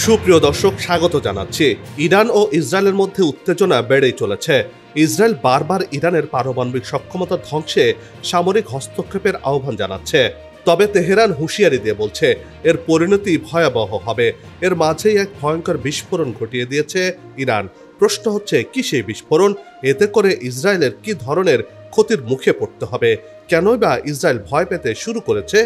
সুপ্রিয় দর্শক, স্বাগত জানাচ্ছি। ইরান ও ইসরায়েলের মধ্যে উত্তেজনা বেড়েই চলেছে। ইসরায়েল বারবার ইরানের পারমাণবিক সক্ষমতা ধ্বংসে সামরিক হস্তক্ষেপের আহ্বান জানাচ্ছে। তবে তেহরান হুঁশিয়ারি দিয়ে বলছে এর পরিণতি ভয়াবহ হবে। এর মাঝেই এক ভয়ঙ্কর বিস্ফোরণ ঘটিয়ে দিয়েছে ইরান। প্রশ্ন হচ্ছে, কি সেই বিস্ফোরণ? এতে করে ইসরায়েলের কি ধরনের ক্ষতির মুখে পড়তে হবে? কেনই বা ইসরায়েল ভয় পেতে শুরু করেছে?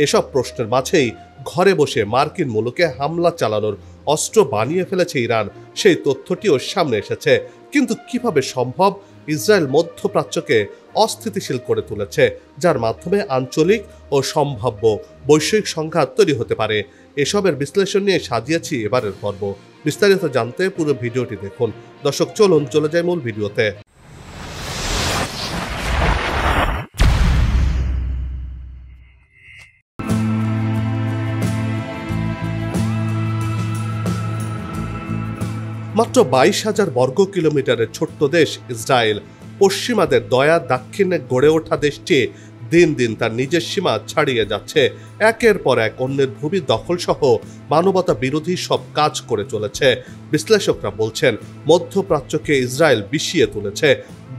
এসব প্রশ্নের মাঝেই ঘরে বসে মার্কিন মুলুকে হামলা চালানোর অস্ত্র বানিয়ে ফেলেছে ইরান, সেই তথ্যটিও সামনে এসেছে। কিন্তু কিভাবে সম্ভব? ইসরায়েল মধ্যপ্রাচ্যকে অস্থিতিশীল করে তুলেছে, যার মাধ্যমে আঞ্চলিক ও সম্ভাব্য বৈশ্বিক সংঘাত তৈরি হতে পারে। এসবের বিশ্লেষণ নিয়ে সাজিয়েছি এবারের পর্ব। বিস্তারিত জানতে পুরো ভিডিওটি দেখুন। দর্শক, চলুন চলে যাই মূল ভিডিওতে। মাত্র 22,000 বর্গ কিলোমিটারের ছোট্ট দেশ ইসরায়েল, পশ্চিমাদের দয়া দাক্ষিণ্যে গড়ে ওঠা দেশটি দিন দিন তার নিজের সীমা ছাড়িয়ে যাচ্ছে। একের পর এক অন্যের ভূমি দখল সহ মানবতা বিরোধী সব কাজ করে চলেছে। বিশ্লেষকরা বলছেন, মধ্যপ্রাচ্যকে ইসরায়েল বিষিয়ে তুলেছে।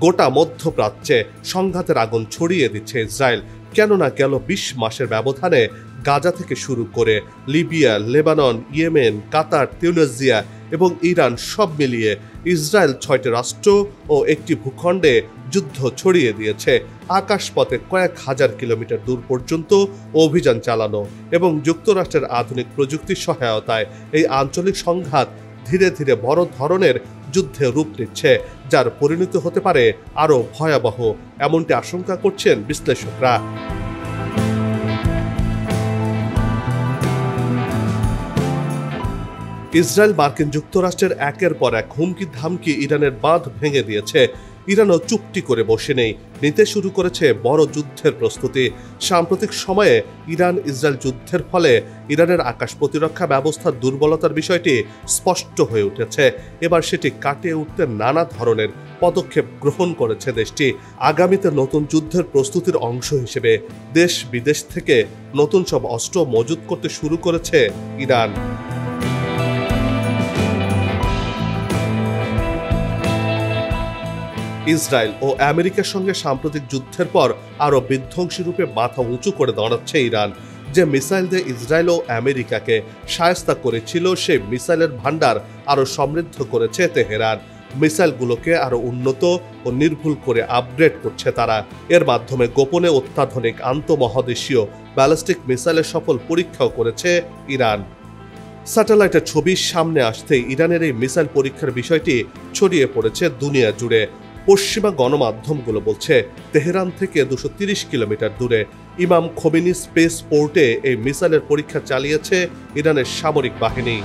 গোটা মধ্যপ্রাচ্যে সংঘাতের আগুন ছড়িয়ে দিচ্ছে ইসরায়েল। কেননা গেল 20 মাসের ব্যবধানে গাজা থেকে শুরু করে লিবিয়া, লেবানন, ইয়েমেন, কাতার, তিউনিসিয়া এবং ইরান সব মিলিয়ে ইসরায়েল 6টি রাষ্ট্র ও একটি ভূখণ্ডে যুদ্ধ ছড়িয়ে দিয়েছে। আকাশপথে কয়েক হাজার কিলোমিটার দূর পর্যন্ত অভিযান চালানো এবং যুক্তরাষ্ট্রের আধুনিক প্রযুক্তির সহায়তায় এই আঞ্চলিক সংঘাত ধীরে ধীরে বড় ধরনের যুদ্ধে রূপ নিচ্ছে, যার পরিণতি হতে পারে আরও ভয়াবহ, এমনটি আশঙ্কা করছেন বিশ্লেষকরা। ইসরায়েল মার্কিন যুক্তরাষ্ট্রের একের পর এক হুমকি ধামকি ইরানের বাঁধ ভেঙে দিয়েছে। ইরানও চুপটি করে বসে নেই, নিতে শুরু করেছে বড় যুদ্ধের প্রস্তুতি। সাম্প্রতিক সময়ে ইরান ইসরায়েল যুদ্ধের ফলে ইরানের আকাশ প্রতিরক্ষা ব্যবস্থার দুর্বলতার বিষয়টি স্পষ্ট হয়ে উঠেছে। এবার সেটি কাটিয়ে উঠতে নানা ধরনের পদক্ষেপ গ্রহণ করেছে দেশটি। আগামীতে নতুন যুদ্ধের প্রস্তুতির অংশ হিসেবে দেশ বিদেশ থেকে নতুন সব অস্ত্র মজুত করতে শুরু করেছে ইরান। ইসরায়েল ও আমেরিকার সঙ্গে সাম্প্রতিক যুদ্ধের পর আরও বিধ্বংসী রূপে মাথা উঁচু করে দাঁড়াচ্ছে ইরান। যে মিসাইল দিয়ে ইসরায়েল ও আমেরিকাকে শায়েস্তা করেছিল, সেই মিসাইলের ভান্ডার আরও সমৃদ্ধ করেছে তেহরান। মিসাইলগুলোকে আরও উন্নত ও নির্ভুল করে আপগ্রেড করছে তারা। এর মাধ্যমে গোপনে অত্যাধুনিক আন্তঃমহাদেশীয় ব্যালিস্টিক মিসাইলের সফল পরীক্ষাও করেছে ইরান। স্যাটেলাইটের ছবি সামনে আসতেই ইরানের এই মিসাইল পরীক্ষার বিষয়টি ছড়িয়ে পড়েছে দুনিয়া জুড়ে। পশ্চিমা গণমাধ্যমগুলো বলছে, তেহরান থেকে 230 কিলোমিটার দূরে ইমাম খোমেনি স্পেস পোর্টে এই মিসাইলের পরীক্ষা চালিয়েছে ইরানের সামরিক বাহিনী।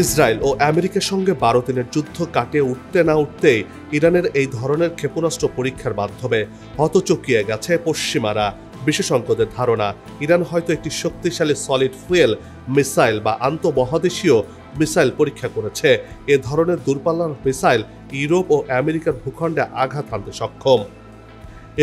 ইসরায়েল ও আমেরিকার সঙ্গে 12 দিনের যুদ্ধ কাটিয়ে উঠতে না উঠতেই ইরানের এই ধরনের ক্ষেপণাস্ত্র পরীক্ষার মাধ্যমে হতচকিয়ে গেছে পশ্চিমারা। বিশেষজ্ঞদের ধারণা, ইরান হয়তো একটি শক্তিশালী সলিড ফুয়েল মিসাইল বা আন্তঃমহাদেশীয় মিসাইল পরীক্ষা করেছে। এ ধরনের দূরপাল্লার মিসাইল ইউরোপ ও আমেরিকার ভূখণ্ডে আঘাত হানতে সক্ষম।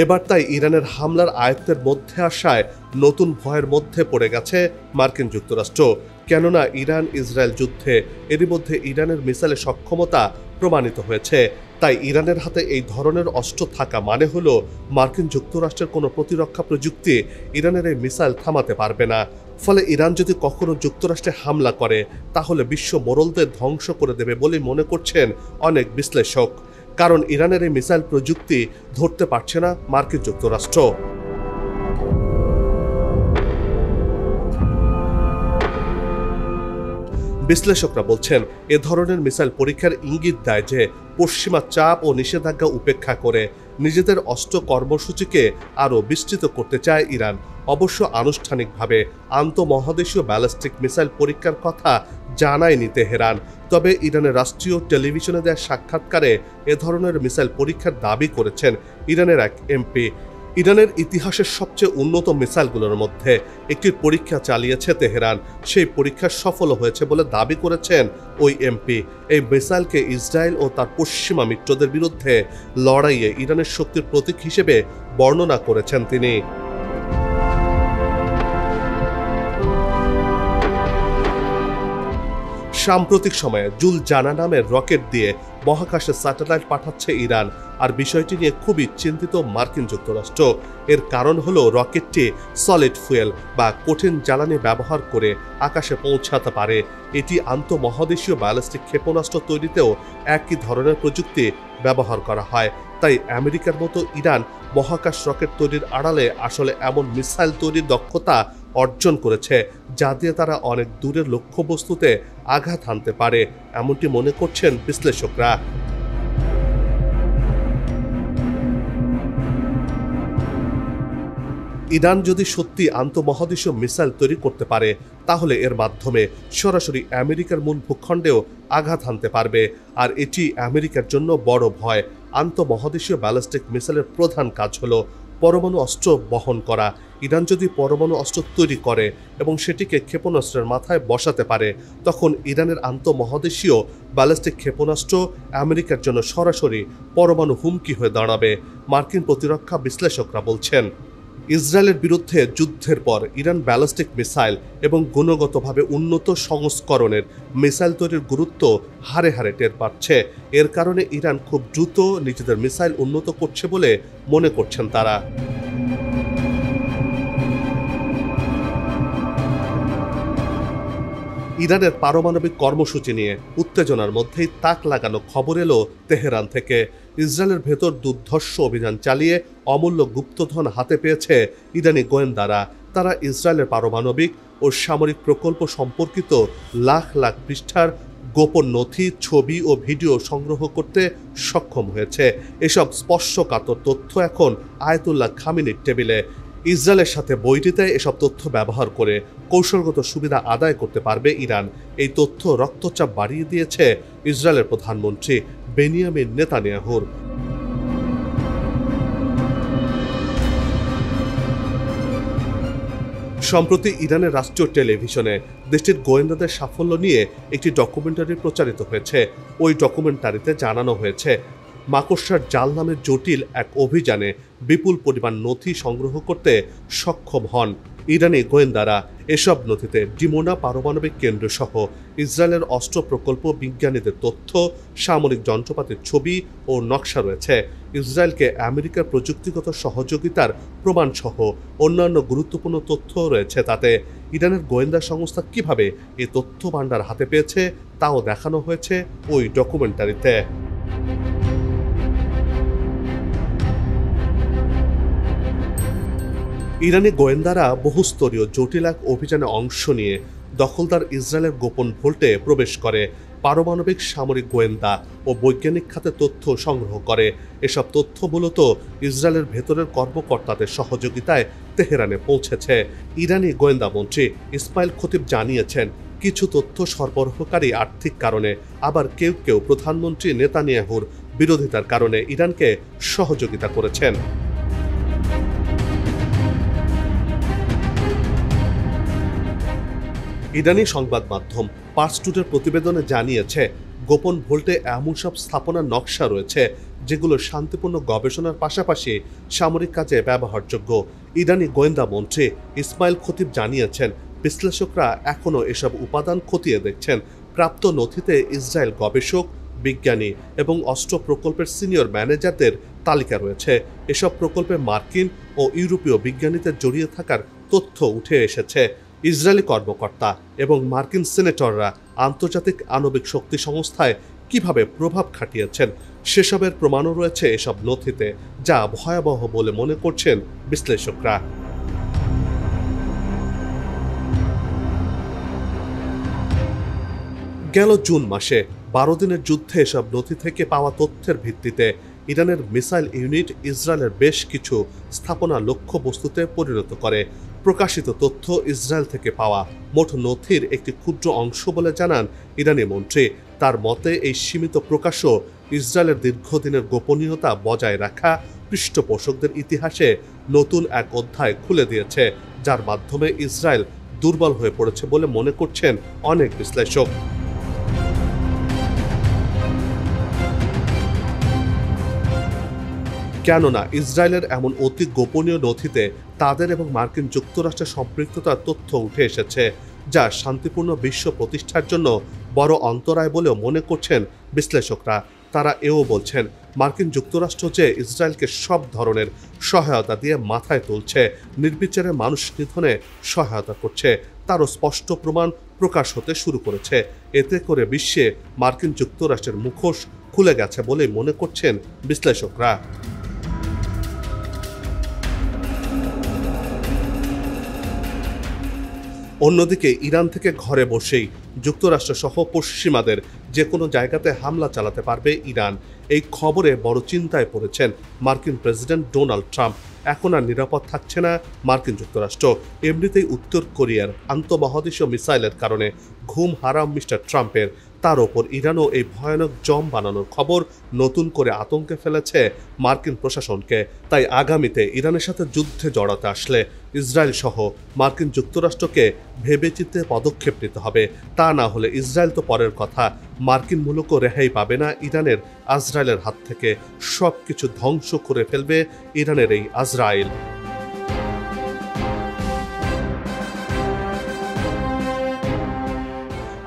এবার তাই ইরানের হামলার আয়ত্তের মধ্যে আসায় নতুন ভয়ের মধ্যে পড়ে গেছে মার্কিন যুক্তরাষ্ট্র। কেননা ইরান ইসরায়েল যুদ্ধে এরই মধ্যে ইরানের মিসাইলের সক্ষমতা প্রমাণিত হয়েছে। তাই ইরানের হাতে এই ধরনের অস্ত্র থাকা মানে হলো মার্কিন যুক্তরাষ্ট্রের কোনো প্রতিরক্ষা প্রযুক্তি ইরানের এই মিসাইল থামাতে পারবে না। ফলে ইরান যদি কখনো যুক্তরাষ্ট্রে হামলা করে, তাহলে বিশ্ব মোড়লদের ধ্বংস করে দেবে বলে মনে করছেন অনেক বিশ্লেষক। কারণ ইরানের এই মিসাইল প্রযুক্তি ধরতে পারছে না মার্কিন যুক্তরাষ্ট্র। বিশ্লেষকরা বলছেন, এ ধরনের মিসাইল পরীক্ষার ইঙ্গিত দেয় যে পশ্চিমা চাপ ও নিষেধাজ্ঞা উপেক্ষা করে নিজেদের অস্ত্র কর্মসূচিকে আরও বিস্তৃত করতে চায় ইরান। অবশ্য আনুষ্ঠানিকভাবে আন্তঃমহাদেশীয় ব্যালিস্টিক মিসাইল পরীক্ষার কথা জানায়নি তেহরান। তবে ইরানের রাষ্ট্রীয় টেলিভিশনে দেওয়া সাক্ষাৎকারে এ ধরনের মিসাইল পরীক্ষার দাবি করেছেন ইরানের এক এমপি। ইরানের ইতিহাসের সবচেয়ে উন্নত মিসাইলগুলোর মধ্যে একটির পরীক্ষা চালিয়েছে তেহরান। সেই পরীক্ষা সফল হয়েছে বলে দাবি করেছেন ওই এমপি। এই মিসাইলকে ইসরায়েল ও তার পশ্চিমা মিত্রদের বিরুদ্ধে লড়াইয়ে ইরানের শক্তির প্রতীক হিসেবে বর্ণনা করেছেন তিনি। সাম্প্রতিক সময়ে জুল জানা নামের রকেট দিয়ে মহাকাশে স্যাটেলাইট পাঠাচ্ছে ইরান, আর বিষয়টি নিয়ে খুবই চিন্তিত মার্কিন যুক্তরাষ্ট্র। এর কারণ হলো রকেটটি সলিড ফুয়েল বা কঠিন জ্বালানি ব্যবহার করে আকাশে পৌঁছাতে পারে। এটি আন্তঃমহাদেশীয় ব্যালিস্টিক ক্ষেপণাস্ত্র তৈরিতেও একই ধরনের প্রযুক্তি ব্যবহার করা হয়। তাই আমেরিকার মতো ইরান মহাকাশ রকেট তৈরির আড়ালে আসলে এমন মিসাইল তৈরির দক্ষতা অর্জন করেছে যা দিয়ে তারা অনেক দূরের লক্ষ্যবস্তুতে আঘাত হানতে পারে, এমনটি মনে করছেন বিশ্লেষকরা। ইরান যদি সত্যি আন্তঃমহাদেশীয় মিসাইল তৈরি করতে পারে তাহলে এর মাধ্যমে সরাসরি আমেরিকার মূল ভূখণ্ডেও আঘাত হানতে পারবে, আর এটি আমেরিকার জন্য বড় ভয়। আন্তঃমহাদেশীয় ব্যালিস্টিক মিসাইলের প্রধান কাজ হলো পরমাণু অস্ত্র বহন করা। ইরান যদি পরমাণু অস্ত্র তৈরি করে এবং সেটিকে ক্ষেপণাস্ত্রের মাথায় বসাতে পারে, তখন ইরানের আন্তঃমহাদেশীয় ব্যালিস্টিক ক্ষেপণাস্ত্র আমেরিকার জন্য সরাসরি পরমাণু হুমকি হয়ে দাঁড়াবে, মার্কিন প্রতিরক্ষা বিশ্লেষকরা বলছেন। ইসরায়েলের বিরুদ্ধে যুদ্ধের পর ইরান ব্যালিস্টিক মিসাইল এবং গুণগতভাবে উন্নত সংস্করণের মিসাইল তৈরির গুরুত্ব হারে হারে টের পাচ্ছে। এর কারণে ইরান খুব দ্রুত নিজেদের মিসাইল উন্নত করছে বলে মনে করছেন তারা। ইরানের পারমাণবিক কর্মসূচি নিয়ে উত্তেজনার মধ্যেই তাক লাগানো খবর এলো তেহরান থেকে। ইসরায়েলের ভেতর দুর্ধর্ষ অভিযান চালিয়ে অমূল্য গুপ্তধন হাতে পেয়েছে ইরানি গোয়েন্দারা। তারা ইসরায়েলের পারমাণবিক ও সামরিক প্রকল্প সম্পর্কিত লাখ লাখ পৃষ্ঠার গোপন নথি, ছবি ও ভিডিও সংগ্রহ করতে সক্ষম হয়েছে। এসব স্পর্শকাতর তথ্য এখন আয়াতুল্লাহ খামেনির টেবিলে। ইসরায়েলের সাথে বৈরিতে এসব তথ্য ব্যবহার করে কৌশলগত সুবিধা আদায় করতে পারবে ইরান। এই তথ্য রক্তচাপ বাড়িয়ে দিয়েছে ইসরায়েলের প্রধানমন্ত্রী বেনিয়ামিন নেতানিয়াহুর। সম্প্রতি ইরানের রাষ্ট্রীয় টেলিভিশনে দেশটির গোয়েন্দাদের সাফল্য নিয়ে একটি ডকুমেন্টারি প্রচারিত হয়েছে। ওই ডকুমেন্টারিতে জানানো হয়েছে মাকড়সার জাল নামের জটিল এক অভিযানে বিপুল পরিমাণ নথি সংগ্রহ করতে সক্ষম হন ইরানি গোয়েন্দারা। এসব নথিতে ডিমোনা পারমাণবিক কেন্দ্র সহ ইসরায়েলের অস্ত্র প্রকল্প বিজ্ঞানীদের তথ্য, সামরিক যন্ত্রপাতির ছবি ও নকশা রয়েছে। ইসরায়েলকে আমেরিকার প্রযুক্তিগত সহযোগিতার প্রমাণ সহ অন্যান্য গুরুত্বপূর্ণ তথ্য রয়েছে তাতে। ইরানের গোয়েন্দা সংস্থা কিভাবে এই তথ্য ভাণ্ডার হাতে পেয়েছে তাও দেখানো হয়েছে ওই ডকুমেন্টারিতে। ইরানি গোয়েন্দারা বহুস্তরীয় জটিল এক অভিযানে অংশ নিয়ে দখলদার ইসরায়েলের গোপন ভোল্টে প্রবেশ করে, পারমাণবিক সামরিক গোয়েন্দা ও বৈজ্ঞানিক খাতে তথ্য সংগ্রহ করে। এসব তথ্য মূলত ইসরায়েলের ভেতরের কর্মকর্তাদের সহযোগিতায় তেহরানে পৌঁছেছে। ইরানি গোয়েন্দা মন্ত্রী ইসমাইল খতিব জানিয়েছেন, কিছু তথ্য সরবরাহকারী আর্থিক কারণে, আবার কেউ কেউ প্রধানমন্ত্রী নেতানিয়াহুর বিরোধিতার কারণে ইরানকে সহযোগিতা করেছেন। ইরানি সংবাদ মাধ্যম পার্স টুডের প্রতিবেদনে জানিয়েছে, গোপন ভোল্টে এমন সব স্থাপনার নকশা রয়েছে যেগুলো শান্তিপূর্ণ গবেষণার পাশাপাশি সামরিক কাজে ব্যবহারযোগ্য। ইরানি গোয়েন্দা মন্ত্রী ইসমাইল খতিব জানিয়েছেন, বিশ্লেষকরা এখনও এসব উপাদান খতিয়ে দেখছেন। প্রাপ্ত নথিতে ইসরায়েল গবেষক, বিজ্ঞানী এবং অস্ত্র প্রকল্পের সিনিয়র ম্যানেজারদের তালিকা রয়েছে। এসব প্রকল্পে মার্কিন ও ইউরোপীয় বিজ্ঞানীদের জড়িয়ে থাকার তথ্য উঠে এসেছে। ইসরায়েলি কর্মকর্তা এবং মার্কিন সিনেটররা আন্তর্জাতিক আণবিক শক্তি সংস্থায় কিভাবে প্রভাব খাটিয়েছেন সেসবের প্রমাণও রয়েছে এসব নথিতে, যা ভয়াবহ বলে মনে করছেন বিশ্লেষকরা। গেল জুন মাসে 12 দিনের যুদ্ধে এসব নথি থেকে পাওয়া তথ্যের ভিত্তিতে ইরানের মিসাইল ইউনিট ইসরায়েলের বেশ কিছু স্থাপনা লক্ষ্যবস্তুতে পরিণত করে। প্রকাশিত তথ্য ইসরায়েল থেকে পাওয়া মোট নথির একটি ক্ষুদ্র অংশ বলে জানান ইরানি মন্ত্রী। তার মতে এই সীমিত প্রকাশও ইসরায়েলের দীর্ঘদিনের গোপনীয়তা বজায় রাখা পৃষ্ঠপোষকদের ইতিহাসে নতুন এক অধ্যায় খুলে দিয়েছে, যার মাধ্যমে ইসরায়েল দুর্বল হয়ে পড়েছে বলে মনে করছেন অনেক বিশ্লেষক। কেননা ইসরায়েলের এমন অতি গোপনীয় নথিতে তাদের এবং মার্কিন যুক্তরাষ্ট্রের সম্পৃক্ততার তথ্য উঠে এসেছে, যা শান্তিপূর্ণ বিশ্ব প্রতিষ্ঠার জন্য বড় অন্তরায় বলেও মনে করছেন বিশ্লেষকরা। তারা এও বলছেন, মার্কিন যুক্তরাষ্ট্র যে ইসরায়েলকে সব ধরনের সহায়তা দিয়ে মাথায় তুলছে, নির্বিচারে মানুষ নিধনে সহায়তা করছে, তারও স্পষ্ট প্রমাণ প্রকাশ হতে শুরু করেছে। এতে করে বিশ্বে মার্কিন যুক্তরাষ্ট্রের মুখোশ খুলে গেছে বলে মনে করছেন বিশ্লেষকরা। অন্যদিকে ইরান থেকে ঘরে বসেই যুক্তরাষ্ট্র সহ পশ্চিমাদের যে কোনো জায়গাতে হামলা চালাতে পারবে ইরান, এই খবরে বড় চিন্তায় পড়েছেন মার্কিন প্রেসিডেন্ট ডোনাল্ড ট্রাম্প। এখন আর নিরাপদ থাকছে না মার্কিন যুক্তরাষ্ট্র। এমনিতেই উত্তর কোরিয়ার আন্তঃমহাদেশীয় মিসাইলের কারণে ঘুম হারাম মিস্টার ট্রাম্পের। তার ওপর ইরানও এই ভয়ানক জম বানানোর খবর নতুন করে আতঙ্কে ফেলেছে মার্কিন প্রশাসনকে। তাই আগামীতে ইরানের সাথে যুদ্ধে জড়াতে আসলে ইসরায়েল সহ মার্কিন যুক্তরাষ্ট্রকে ভেবেচিন্তে পদক্ষেপ নিতে হবে। তা না হলে ইসরায়েল তো পরের কথা, মার্কিন মুলুকও রেহাই পাবে না ইরানের আজরায়েলের হাত থেকে। সব কিছু ধ্বংস করে ফেলবে ইরানের এই আজরায়েল।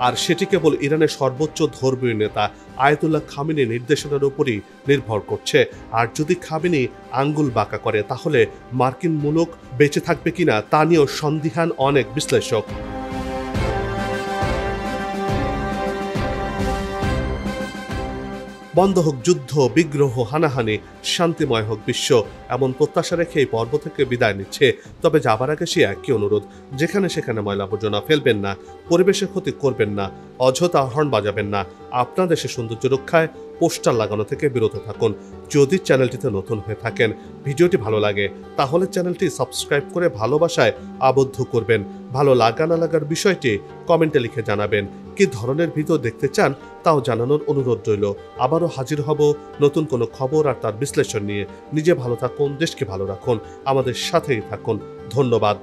আর সেটি কেবল ইরানের সর্বোচ্চ ধর্মীয় নেতা আয়াতুল্লাহ খামেনির নির্দেশনার উপরই নির্ভর করছে। আর যদি খামেনি আঙ্গুল বাঁকা করে, তাহলে মার্কিন মুলুক বেঁচে থাকবে কিনা তা নিয়েও সন্দিহান অনেক বিশ্লেষক। বন্ধ হোক যুদ্ধ, বিগ্রহ, হানাহানি, শান্তিময় হোক বিশ্ব, এমন প্রত্যাশা রেখে এই পর্ব থেকে বিদায় নিচ্ছে। তবে যাবার আগে সে একই অনুরোধ, যেখানে সেখানে ময়লা আবর্জনা ফেলবেন না, পরিবেশের ক্ষতি করবেন না, অযথা হর্ন বাজাবেন না, আপনার দেশের সৌন্দর্য রক্ষায় পোস্টার লাগানো থেকে বিরত থাকুন। যদি চ্যানেলটিতে নতুন হয়ে থাকেন, ভিডিওটি ভালো লাগে, তাহলে চ্যানেলটি সাবস্ক্রাইব করে ভালোবাসায় আবদ্ধ করবেন। ভালো লাগা না লাগার বিষয়টি কমেন্টে লিখে জানাবেন। কি ধরনের ভিডিও দেখতে চান তাও জানানোর অনুরোধ রইল। আবারও হাজির হব নতুন কোনো খবর আর তার বিশ্লেষণ নিয়ে। নিজে ভালো থাকুন, দেশকে ভালো রাখুন, আমাদের সাথেই থাকুন। ধন্যবাদ।